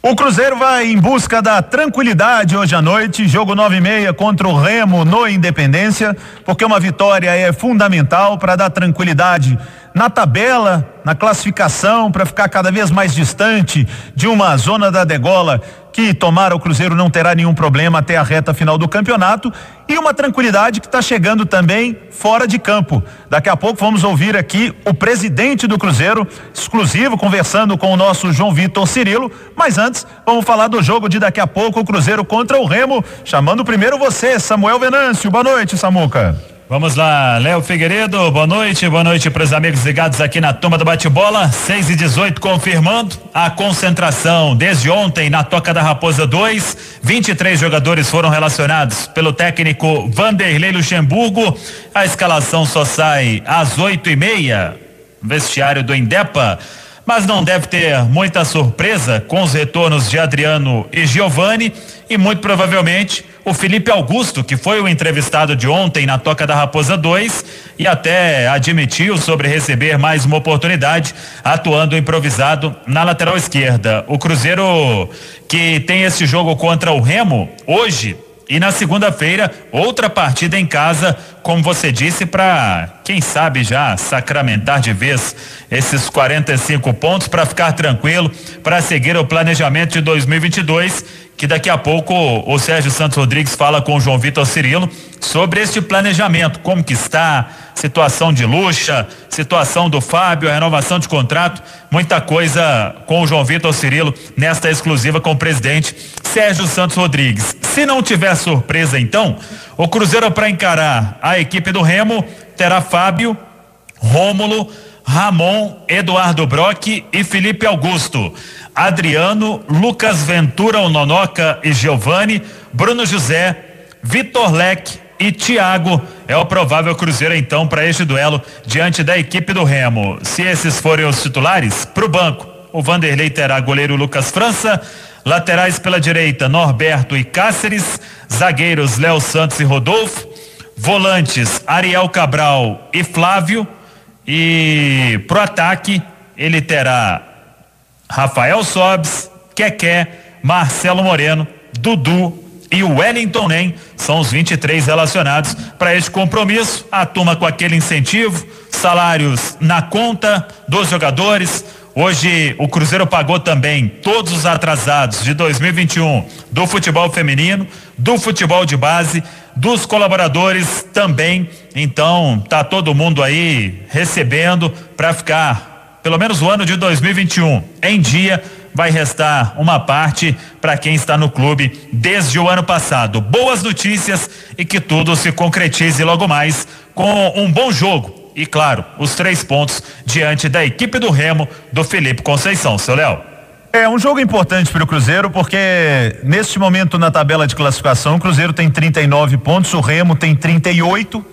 O Cruzeiro vai em busca da tranquilidade hoje à noite, jogo 9h30 contra o Remo no Independência, porque uma vitória é fundamental para dar tranquilidade na tabela, na classificação, para ficar cada vez mais distante de uma zona da degola que tomara o Cruzeiro não terá nenhum problema até a reta final do campeonato, e uma tranquilidade que está chegando também fora de campo. Daqui a pouco vamos ouvir aqui o presidente do Cruzeiro, exclusivo, conversando com o nosso João Vitor Cirilo, mas antes vamos falar do jogo de daqui a pouco, o Cruzeiro contra o Remo, chamando primeiro você, Samuel Venâncio. Boa noite, Samuca. Vamos lá, Léo Figueiredo, boa noite para os amigos ligados aqui na turma do bate-bola. 6h18, confirmando a concentração desde ontem na Toca da Raposa 2, 23 jogadores foram relacionados pelo técnico Vanderlei Luxemburgo. A escalação só sai às 8h30, vestiário do Indepa, mas não deve ter muita surpresa com os retornos de Adriano e Giovani, e muito provavelmente o Felipe Augusto, que foi o entrevistado de ontem na Toca da Raposa 2 e até admitiu sobre receber mais uma oportunidade atuando improvisado na lateral esquerda. O Cruzeiro, que tem esse jogo contra o Remo hoje, e na segunda-feira outra partida em casa, como você disse, para quem sabe já sacramentar de vez esses 45 pontos, para ficar tranquilo, para seguir o planejamento de 2022, que daqui a pouco o Sérgio Santos Rodrigues fala com o João Vitor Cirilo sobre este planejamento, como que está, situação de Lucha, situação do Fábio, a renovação de contrato, muita coisa com o João Vitor Cirilo nesta exclusiva com o presidente Sérgio Santos Rodrigues. Se não tiver surpresa, então, o Cruzeiro, para encarar a equipe do Remo, terá Fábio, Rômulo, Ramon, Eduardo Brock e Felipe Augusto, Adriano, Lucas Ventura, o Nonoca e Giovani, Bruno José, Vitor Leque e Thiago. É o provável Cruzeiro então para este duelo diante da equipe do Remo. Se esses forem os titulares, pro banco, o Vanderlei terá goleiro Lucas França, laterais pela direita Norberto e Cáceres, zagueiros Léo Santos e Rodolfo, volantes Ariel Cabral e Flávio, e pro ataque ele terá Rafael Sobes, Keké, Marcelo Moreno, Dudu e o Wellington Nem. São os 23 relacionados para este compromisso. A turma com aquele incentivo, salários na conta dos jogadores. Hoje o Cruzeiro pagou também todos os atrasados de 2021 do futebol feminino, do futebol de base, dos colaboradores também. Então tá todo mundo aí recebendo para ficar pelo menos o ano de 2021 em dia. Vai restar uma parte para quem está no clube desde o ano passado. Boas notícias, e que tudo se concretize logo mais com um bom jogo e, claro, os 3 pontos diante da equipe do Remo do Felipe Conceição. Seu Léo. É um jogo importante para o Cruzeiro, porque neste momento na tabela de classificação o Cruzeiro tem 39 pontos, o Remo tem 38.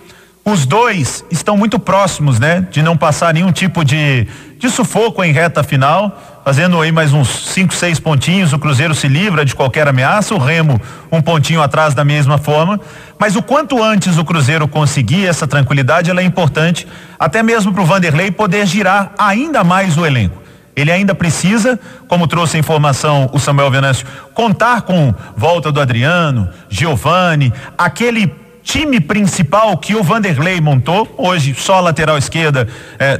Os dois estão muito próximos, né? De não passar nenhum tipo de sufoco em reta final, fazendo aí mais uns 5, 6 pontinhos, o Cruzeiro se livra de qualquer ameaça, o Remo um pontinho atrás da mesma forma, mas o quanto antes o Cruzeiro conseguir essa tranquilidade, ela é importante, até mesmo para o Vanderlei poder girar ainda mais o elenco. Ele ainda precisa, como trouxe a informação o Samuel Venâncio, contar com volta do Adriano, Giovani, aquele time principal que o Vanderlei montou. Hoje só a lateral esquerda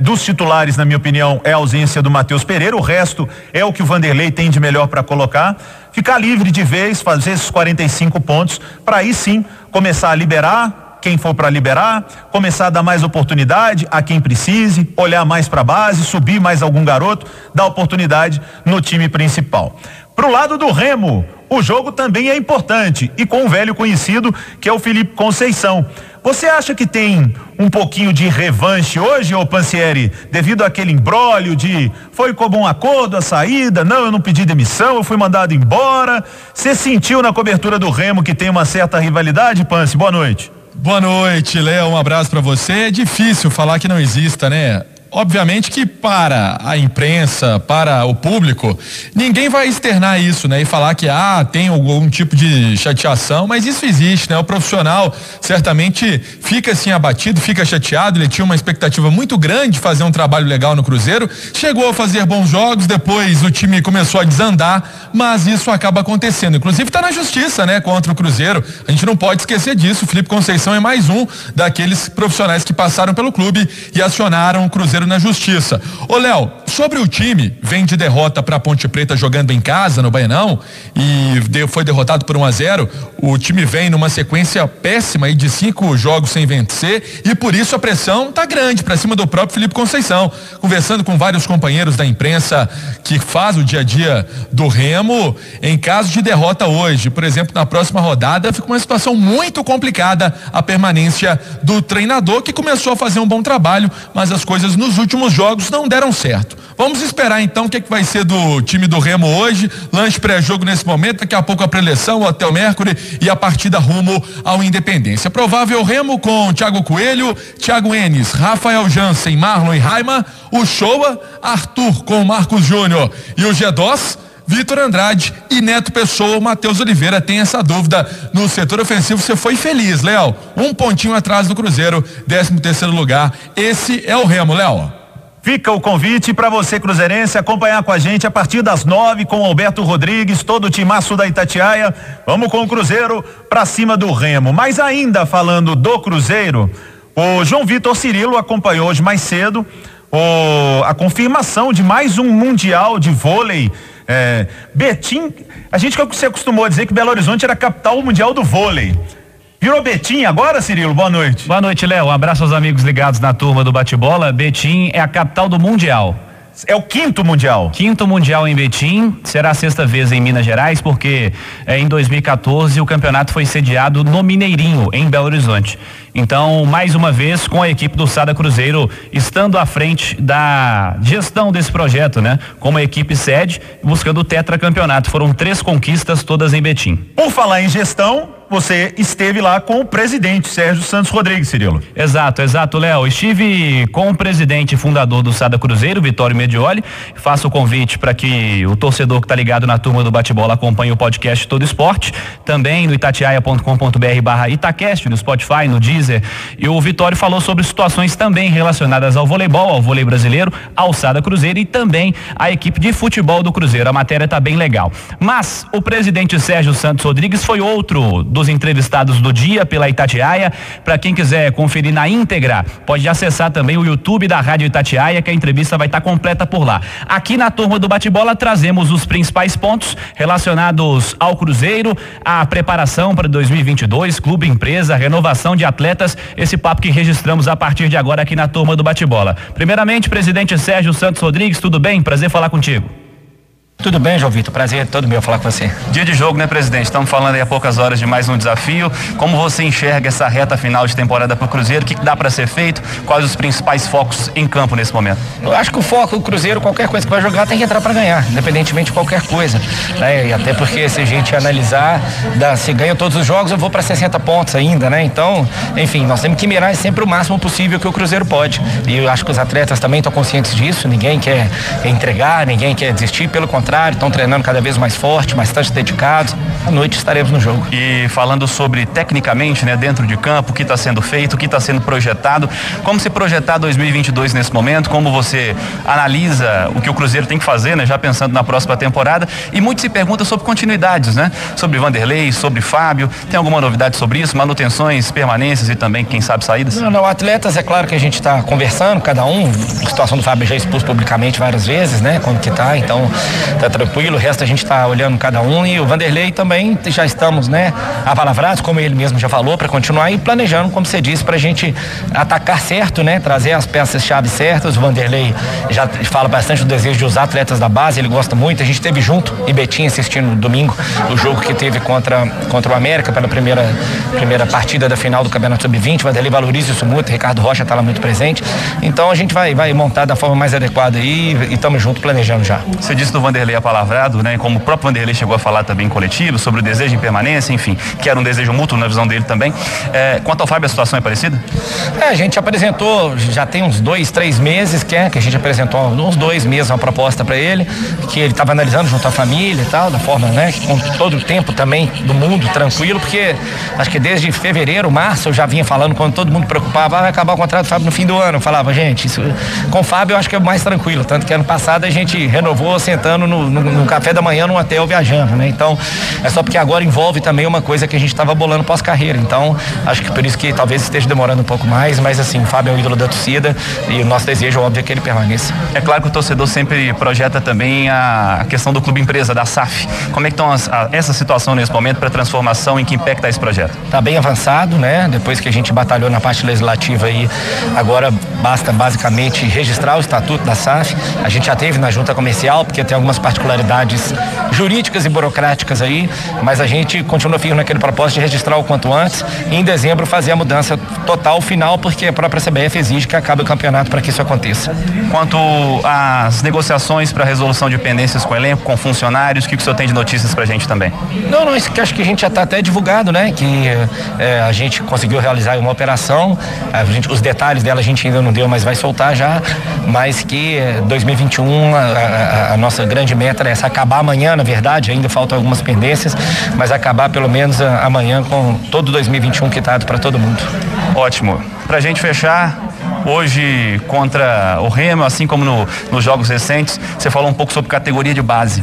dos titulares, na minha opinião, é a ausência do Matheus Pereira. O resto é o que o Vanderlei tem de melhor para colocar, ficar livre de vez, fazer esses 45 pontos, para aí sim começar a liberar quem for para liberar, começar a dar mais oportunidade a quem precise, olhar mais para a base, subir mais algum garoto, dar oportunidade no time principal. Pro lado do Remo, o jogo também é importante, e com um velho conhecido que é o Felipe Conceição. Você acha que tem um pouquinho de revanche hoje, ô Pansieri, devido àquele imbróglio de foi como um acordo a saída, não, eu não pedi demissão, eu fui mandado embora? Você sentiu na cobertura do Remo que tem uma certa rivalidade, Pansi? Boa noite. Boa noite, Léo, um abraço pra você. É difícil falar que não exista, né? Obviamente que para a imprensa, para o público, ninguém vai externar isso, né? E falar que tem algum tipo de chateação, mas isso existe, né? O profissional certamente fica assim abatido, fica chateado. Ele tinha uma expectativa muito grande de fazer um trabalho legal no Cruzeiro, chegou a fazer bons jogos, depois o time começou a desandar, mas isso acaba acontecendo. Inclusive está na justiça, né, contra o Cruzeiro. A gente não pode esquecer disso. O Felipe Conceição é mais um daqueles profissionais que passaram pelo clube e acionaram o Cruzeiro na justiça. Ô Léo, sobre o time, vem de derrota para Ponte Preta jogando em casa no Baianão e foi derrotado por 1-0. O time vem numa sequência péssima aí de 5 jogos sem vencer e por isso a pressão tá grande para cima do próprio Felipe Conceição. Conversando com vários companheiros da imprensa que faz o dia a dia do Remo, em caso de derrota hoje, por exemplo, na próxima rodada, fica uma situação muito complicada a permanência do treinador, que começou a fazer um bom trabalho, mas as coisas nos últimos jogos não deram certo. Vamos esperar então o que vai ser do time do Remo hoje. Lanche pré-jogo nesse momento, daqui a pouco a preleção, o Hotel Mercury e a partida rumo ao Independência. Provável Remo com Thiago Coelho, Thiago Enes, Rafael Jansen, Marlon e Raima, o Shoa, Arthur com Marcos Júnior e o Gedós, Vitor Andrade e Neto Pessoa. Matheus Oliveira tem essa dúvida no setor ofensivo. Você foi feliz, Léo, um pontinho atrás do Cruzeiro, 13º lugar. Esse é o Remo, Léo. Fica o convite para você, cruzeirense, acompanhar com a gente a partir das 9 com Alberto Rodrigues, todo o timaço da Itatiaia. Vamos com o Cruzeiro para cima do Remo. Mas ainda falando do Cruzeiro, o João Vitor Cirilo acompanhou hoje mais cedo a confirmação de mais um Mundial de vôlei. Betim, a gente se acostumou a dizer que Belo Horizonte era a capital mundial do vôlei. Virou Betim agora, Cirilo? Boa noite. Boa noite, Léo. Um abraço aos amigos ligados na turma do Bate-Bola. Betim é a capital do Mundial. É o 5º Mundial. 5º Mundial em Betim, será a 6ª vez em Minas Gerais, porque em 2014 o campeonato foi sediado no Mineirinho, em Belo Horizonte. Então, mais uma vez, com a equipe do Sada Cruzeiro estando à frente da gestão desse projeto, né? Como a equipe sede, buscando o tetracampeonato. Foram 3 conquistas, todas em Betim. Por falar em gestão, você esteve lá com o presidente Sérgio Santos Rodrigues, Cirilo. Exato, Léo. Estive com o presidente e fundador do Sada Cruzeiro, Vitório Medioli. Faço o convite para que o torcedor que está ligado na turma do Bate-Bola acompanhe o podcast Todo Esporte, também no itatiaia.com.br/Itacast, no Spotify, no Deezer. E o Vitório falou sobre situações também relacionadas ao voleibol, ao vôlei brasileiro, ao Sada Cruzeiro e também à equipe de futebol do Cruzeiro. A matéria está bem legal. Mas o presidente Sérgio Santos Rodrigues foi outro dos entrevistados do dia pela Itatiaia. Para quem quiser conferir na íntegra, pode acessar também o YouTube da Rádio Itatiaia, que a entrevista vai estar completa por lá. Aqui na turma do Bate-Bola trazemos os principais pontos relacionados ao Cruzeiro, a preparação para 2022, clube, empresa, renovação de atletas, esse papo que registramos a partir de agora aqui na turma do Bate-Bola. Primeiramente, presidente Sérgio Santos Rodrigues, tudo bem? Prazer falar contigo. Tudo bem, João Vitor, prazer é todo meu falar com você. Dia de jogo, né, presidente? Estamos falando aí há poucas horas de mais um desafio. Como você enxerga essa reta final de temporada para o Cruzeiro? O que dá para ser feito? Quais os principais focos em campo nesse momento? Eu acho que o foco do Cruzeiro, qualquer coisa que vai jogar, tem que entrar para ganhar, independentemente de qualquer coisa, né? E até porque se a gente analisar, se ganha todos os jogos, eu vou para 60 pontos ainda, né? Então, enfim, nós temos que mirar sempre o máximo possível que o Cruzeiro pode. E eu acho que os atletas também estão conscientes disso. Ninguém quer entregar, ninguém quer desistir, pelo contrário, estão treinando cada vez mais forte, bastante dedicados. À noite estaremos no jogo. E falando sobre tecnicamente, né, dentro de campo, o que está sendo feito, o que está sendo projetado, como se projetar 2022 nesse momento, como você analisa o que o Cruzeiro tem que fazer, né, já pensando na próxima temporada, e muito se pergunta sobre continuidades, né, sobre Vanderlei, sobre Fábio, tem alguma novidade sobre isso, manutenções, permanências e também, quem sabe, saídas? Não, atletas, é claro que a gente está conversando, cada um, a situação do Fábio já expus publicamente várias vezes, né, como que tá, então tá tranquilo, o resto a gente está olhando cada um, e o Vanderlei também já estamos, né, apalavrados, como ele mesmo já falou, para continuar e planejando, como você disse, para a gente atacar certo, né, trazer as peças-chave certas. O Vanderlei já fala bastante do desejo de usar atletas da base, ele gosta muito. A gente esteve junto em Betim assistindo no domingo o jogo que teve contra o América pela primeira partida da final do Campeonato Sub-20. O Vanderlei valoriza isso muito, Ricardo Rocha está lá muito presente, então a gente vai montar da forma mais adequada aí e estamos juntos planejando já. Você disse do Vanderlei apalavrado, né? Como o próprio Vanderlei chegou a falar também em coletivo, sobre o desejo de permanência, enfim, que era um desejo mútuo na visão dele também. Quanto ao Fábio, a situação é parecida? A gente apresentou, já tem uns 2, 3 meses que a gente apresentou uns 2 meses uma proposta para ele, que ele estava analisando junto à família e tal, da forma, né, com todo o tempo também do mundo tranquilo, porque acho que desde fevereiro, março, eu já vinha falando, quando todo mundo preocupava, vai acabar o contrato do Fábio no fim do ano. Eu falava, gente, isso, com o Fábio eu acho que é mais tranquilo, tanto que ano passado a gente renovou sentando no café da manhã num hotel viajando, né? Então, é só porque agora envolve também uma coisa que a gente estava bolando pós-carreira. Então, acho que por isso que talvez esteja demorando um pouco mais, mas assim, o Fábio é o ídolo da torcida e o nosso desejo, óbvio, é que ele permaneça. É claro que o torcedor sempre projeta também a questão do clube empresa, da SAF. Como é que estão essa situação nesse momento para transformação, em que impacta esse projeto? Está bem avançado, né? Depois que a gente batalhou na parte legislativa aí, agora basta basicamente registrar o estatuto da SAF. A gente já teve na junta comercial, porque tem algumas particularidades jurídicas e burocráticas aí, mas a gente continua firme naquele propósito de registrar o quanto antes e em dezembro fazer a mudança total final, porque a própria CBF exige que acabe o campeonato para que isso aconteça. Quanto às negociações para resolução de pendências com o elenco, com funcionários, o que o senhor tem de notícias pra gente também? Não, isso que acho que a gente já está até divulgado, né? Que a gente conseguiu realizar uma operação, os detalhes dela a gente ainda não deu, mas vai soltar já, mas que 2021 a nossa grande meta é essa, acabar amanhã, na verdade, ainda faltam algumas pendências, mas acabar pelo menos amanhã com todo 2021 quitado para todo mundo. Ótimo. Pra gente fechar, hoje contra o Remo, assim como nos jogos recentes, você falou um pouco sobre categoria de base.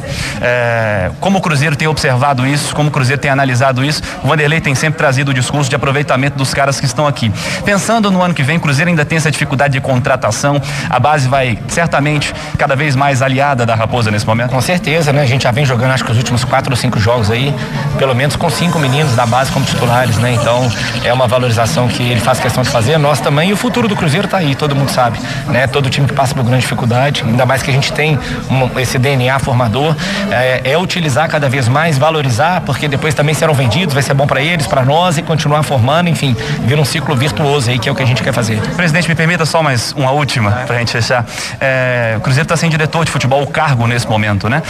Como o Cruzeiro tem observado isso, como o Cruzeiro tem analisado isso, o Vanderlei tem sempre trazido o discurso de aproveitamento dos caras que estão aqui. Pensando no ano que vem, o Cruzeiro ainda tem essa dificuldade de contratação, a base vai certamente cada vez mais aliada da Raposa nesse momento? Com certeza, né? A gente já vem jogando acho que os últimos 4 ou 5 jogos aí, pelo menos com 5 meninos da base como titulares, né? Então é uma valorização que ele faz questão de fazer, nós também, e o futuro do Cruzeiro tá aí, todo mundo sabe, né? Todo time que passa por grande dificuldade, ainda mais que a gente tem esse DNA formador, é utilizar cada vez mais, valorizar, porque depois também serão vendidos, vai ser bom para eles, para nós, e continuar formando, enfim, vira um ciclo virtuoso aí, que é o que a gente quer fazer. Presidente, me permita só mais uma última pra gente fechar. O Cruzeiro tá sem diretor de futebol, o cargo nesse momento, né?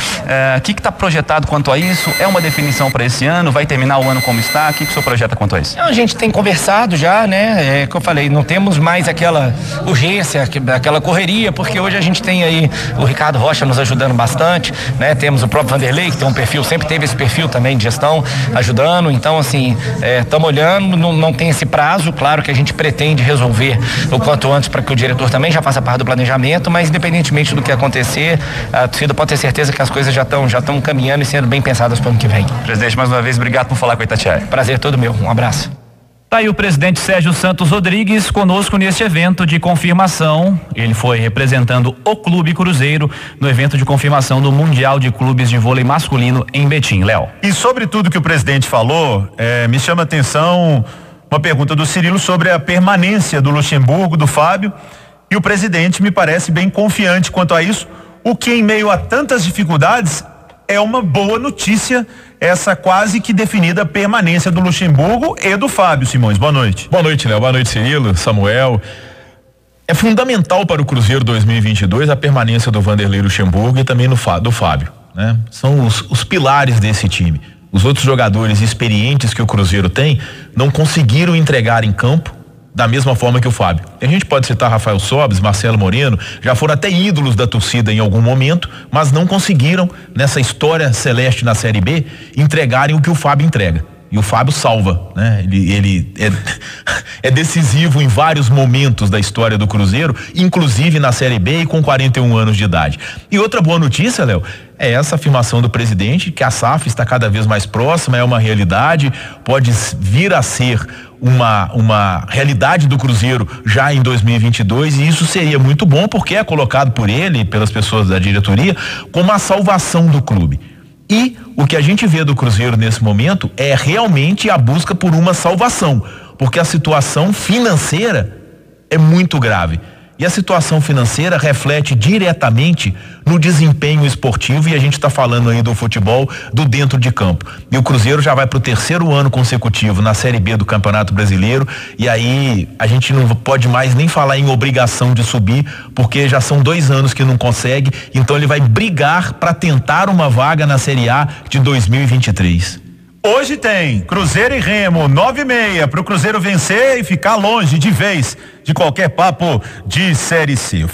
O que tá projetado quanto a isso? É uma definição para esse ano? Vai terminar o ano como está? O que o senhor projeta quanto a isso? A gente tem conversado já, né? Que eu falei, não temos mais aquela urgência, aquela correria, porque hoje a gente tem aí o Ricardo Rocha nos ajudando bastante, né? Temos o próprio Vanderlei, que tem um perfil, sempre teve esse perfil também de gestão, ajudando, então assim, estamos olhando, não tem esse prazo, claro que a gente pretende resolver o quanto antes para que o diretor também já faça parte do planejamento, mas independentemente do que acontecer, a torcida pode ter certeza que as coisas já estão caminhando e sendo bem pensadas para o ano que vem. Presidente, mais uma vez, obrigado por falar com a Itatiaia. Prazer todo meu, um abraço. Tá aí o presidente Sérgio Santos Rodrigues conosco neste evento de confirmação. Ele foi representando o Clube Cruzeiro no evento de confirmação do Mundial de Clubes de Vôlei Masculino em Betim. Léo. E sobre tudo que o presidente falou, me chama a atenção uma pergunta do Cirilo sobre a permanência do Luxemburgo, do Fábio, e o presidente me parece bem confiante quanto a isso, o que em meio a tantas dificuldades é uma boa notícia, essa quase que definida permanência do Luxemburgo e do Fábio. Simões, boa noite. Boa noite, Léo. Boa noite, Cirilo, Samuel. É fundamental para o Cruzeiro 2022 a permanência do Vanderlei Luxemburgo e também do Fábio, né? São os pilares desse time. Os outros jogadores experientes que o Cruzeiro tem não conseguiram entregar em campo da mesma forma que o Fábio. A gente pode citar Rafael Sobes, Marcelo Moreno, já foram até ídolos da torcida em algum momento, mas não conseguiram, nessa história celeste na Série B, entregarem o que o Fábio entrega. E o Fábio salva, né? Ele é decisivo em vários momentos da história do Cruzeiro, inclusive na Série B e com 41 anos de idade. E outra boa notícia, Léo, é essa afirmação do presidente, que a SAF está cada vez mais próxima, é uma realidade, pode vir a ser uma realidade do Cruzeiro já em 2022, e isso seria muito bom, porque é colocado por ele, pelas pessoas da diretoria, como a salvação do clube. E o que a gente vê do Cruzeiro nesse momento é realmente a busca por uma salvação, porque a situação financeira é muito grave. E a situação financeira reflete diretamente no desempenho esportivo, e a gente está falando aí do futebol do dentro de campo. E o Cruzeiro já vai para o 3º ano consecutivo na Série B do Campeonato Brasileiro, e aí a gente não pode mais nem falar em obrigação de subir, porque já são 2 anos que não consegue, então ele vai brigar para tentar uma vaga na Série A de 2023. Hoje tem Cruzeiro e Remo, 9h30, para o Cruzeiro vencer e ficar longe de vez de qualquer papo de Série C.